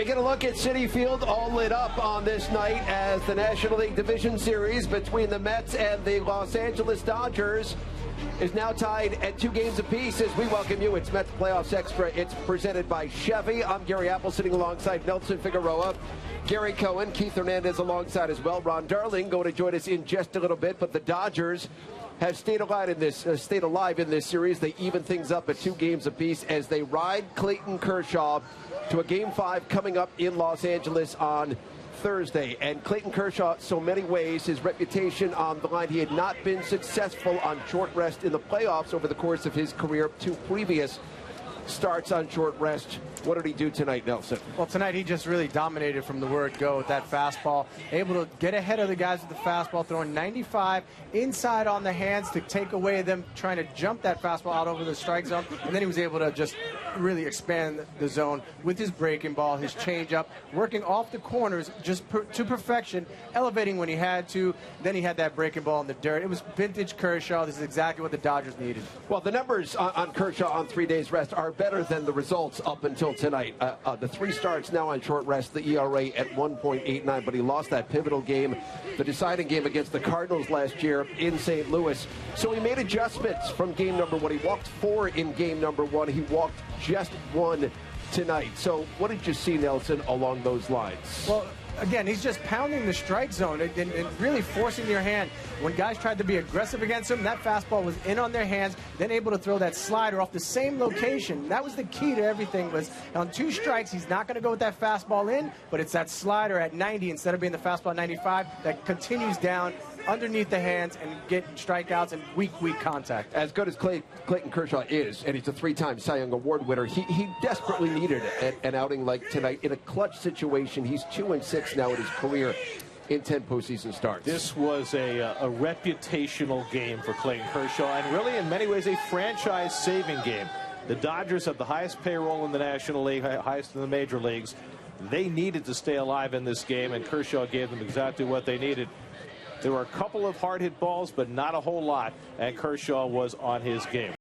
We get a look at Citi Field, all lit up on this night as the National League Division Series between the Mets and the Los Angeles Dodgers is now tied at 2 games apiece. As we welcome you, it's Mets Playoffs Extra. It's presented by Chevy. I'm Gary Apple, sitting alongside Nelson Figueroa, Gary Cohen, Keith Hernandez alongside as well. Ron Darling going to join us in just a little bit, but the Dodgers have stayed alive in this series. They even things up at 2 games apiece as they ride Clayton Kershaw to a Game 5 coming up in Los Angeles on Thursday. And Clayton Kershaw, so many ways, his reputation on the line. He had not been successful on short rest in the playoffs over the course of his career. 2 previous starts on short rest. What did he do tonight, Nelson? Well, tonight he just really dominated from the word go with that fastball. Able to get ahead of the guys with the fastball, throwing 95 inside on the hands to take away them trying to jump that fastball out over the strike zone. And then he was able to just really expand the zone with his breaking ball, his changeup, working off the corners just to perfection, elevating when he had to. Then he had that breaking ball in the dirt. It was vintage Kershaw. This is exactly what the Dodgers needed. Well, the numbers on Kershaw on 3 days rest are better than the results up until tonight. The 3 starts now on short rest, the ERA at 1.89, but he lost that pivotal game, the deciding game against the Cardinals last year in St. Louis. So he made adjustments from game number 1. He walked 4 in game number 1. He walked just 1 tonight. So what did you see, Nelson, along those lines? Well, again, he's just pounding the strike zone and really forcing your hand. When guys tried to be aggressive against him, that fastball was in on their hands, then able to throw that slider off the same location. That was the key to everything. Was on 2 strikes, he's not going to go with that fastball in, but it's that slider at 90 instead of being the fastball at 95 that continues down underneath the hands and get strikeouts and weak contact. As good as Clayton Kershaw is, and he's a 3-time Cy Young Award winner, he desperately needed an outing like tonight in a clutch situation. He's 2-6 now in his career in 10 postseason starts. This was a reputational game for Clayton Kershaw, and really in many ways a franchise-saving game. The Dodgers have the highest payroll in the National League, highest in the major leagues. They needed to stay alive in this game, and Kershaw gave them exactly what they needed. There were a couple of hard-hit balls, but not a whole lot, and Kershaw was on his game.